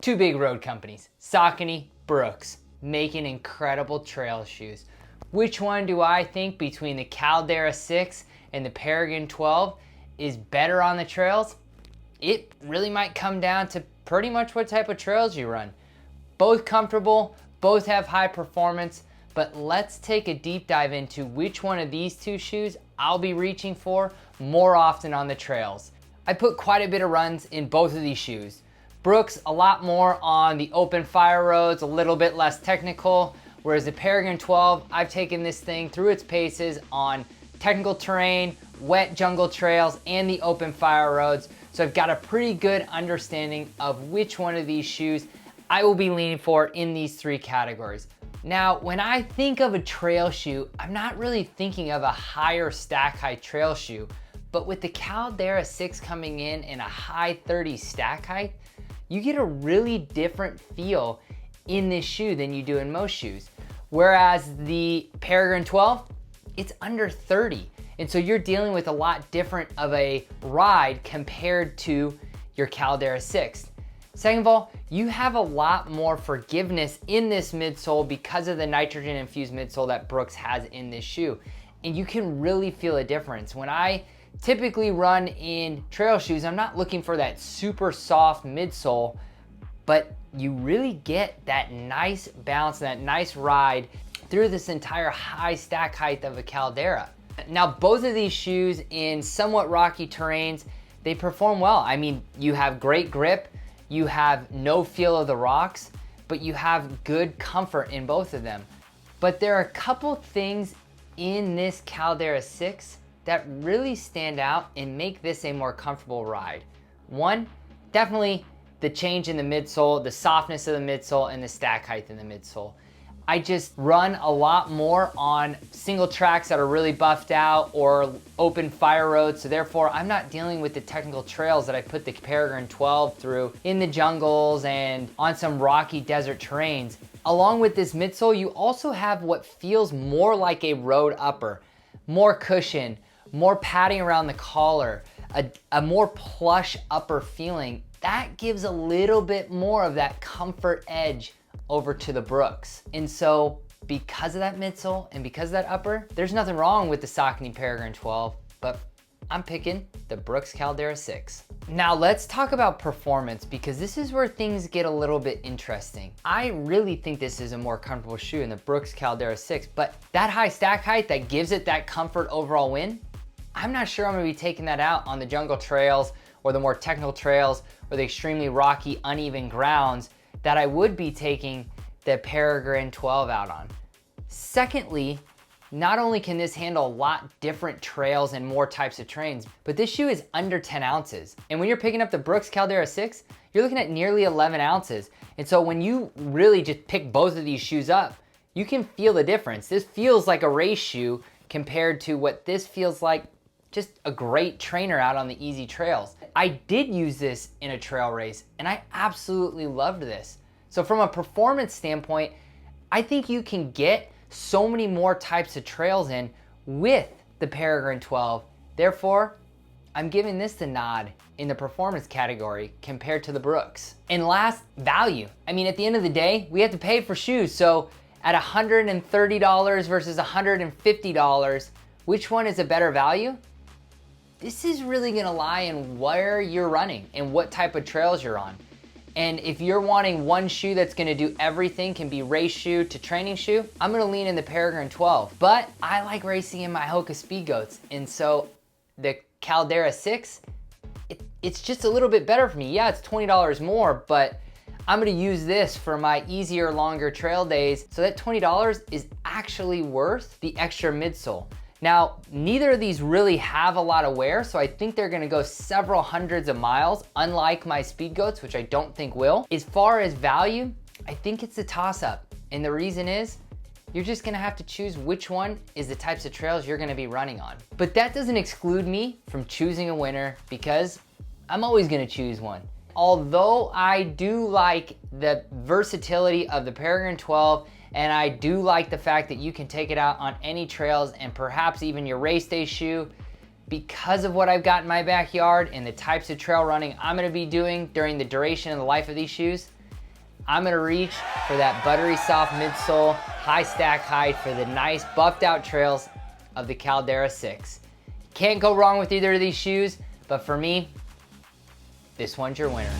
Two big road companies, Saucony, Brooks, making incredible trail shoes. Which one do I think between the Caldera 6 and the Peregrine 12 is better on the trails? It really might come down to pretty much what type of trails you run. Both comfortable, both have high performance, but let's take a deep dive into which one of these two shoes I'll be reaching for more often on the trails. I put quite a bit of runs in both of these shoes. Brooks, a lot more on the open fire roads, a little bit less technical, whereas the Peregrine 12, I've taken this thing through its paces on technical terrain, wet jungle trails, and the open fire roads. So I've got a pretty good understanding of which one of these shoes I will be leaning for in these three categories. Now, when I think of a trail shoe, I'm not really thinking of a higher stack height trail shoe, but with the Caldera 6 coming in a high 30 stack height, you get a really different feel in this shoe than you do in most shoes. Whereas the Peregrine 12, it's under 30. And so you're dealing with a lot different of a ride compared to your Caldera 6. Second of all, you have a lot more forgiveness in this midsole because of the nitrogen infused midsole that Brooks has in this shoe. And you can really feel a difference. When I typically run in trail shoes, I'm not looking for that super soft midsole, but you really get that nice bounce, that nice ride through this entire high stack height of a Caldera. Now, both of these shoes in somewhat rocky terrains, they perform well. I mean, you have great grip, you have no feel of the rocks, but you have good comfort in both of them. But there are a couple things in this Caldera 6 that really stand out and make this a more comfortable ride. One, definitely the change in the midsole, the softness of the midsole, and the stack height in the midsole. I just run a lot more on single tracks that are really buffed out or open fire roads, so therefore I'm not dealing with the technical trails that I put the Peregrine 12 through in the jungles and on some rocky desert terrains. Along with this midsole, you also have what feels more like a road upper, more cushion, more padding around the collar, a more plush upper feeling. That gives a little bit more of that comfort edge over to the Brooks. And so because of that midsole and because of that upper, there's nothing wrong with the Saucony Peregrine 12, but I'm picking the Brooks Caldera 6. Now let's talk about performance, because this is where things get a little bit interesting. I really think this is a more comfortable shoe in the Brooks Caldera 6, but that high stack height that gives it that comfort overall win, I'm not sure I'm gonna be taking that out on the jungle trails or the more technical trails or the extremely rocky, uneven grounds that I would be taking the Peregrine 12 out on. Secondly, not only can this handle a lot different trails and more types of terrains, but this shoe is under 10 ounces. And when you're picking up the Brooks Caldera 6, you're looking at nearly 11 ounces. And so when you really just pick both of these shoes up, you can feel the difference. This feels like a race shoe compared to what this feels like just a great trainer out on the easy trails. I did use this in a trail race and I absolutely loved this. So from a performance standpoint, I think you can get so many more types of trails in with the Peregrine 12. Therefore, I'm giving this the nod in the performance category compared to the Brooks. And last, value. I mean, at the end of the day, we have to pay for shoes. So at $130 versus $150, which one is a better value? This is really gonna lie in where you're running and what type of trails you're on. And if you're wanting one shoe that's gonna do everything, can be race shoe to training shoe, I'm gonna lean in the Peregrine 12. But I like racing in my Hoka Speed Goats. And so the Caldera 6, it's just a little bit better for me. Yeah, it's $20 more, but I'm gonna use this for my easier, longer trail days. So that $20 is actually worth the extra midsole. Now, neither of these really have a lot of wear, so I think they're gonna go several hundreds of miles, unlike my Speed Goats, which I don't think will. As far as value, I think it's a toss-up. And the reason is, you're just gonna have to choose which one is the types of trails you're gonna be running on. But that doesn't exclude me from choosing a winner, because I'm always gonna choose one. Although I do like the versatility of the Peregrine 12, and I do like the fact that you can take it out on any trails and perhaps even your race day shoe, because of what I've got in my backyard and the types of trail running I'm gonna be doing during the duration and the life of these shoes, I'm gonna reach for that buttery soft midsole, high stack height for the nice buffed out trails of the Caldera 6. Can't go wrong with either of these shoes, but for me, this one's your winner.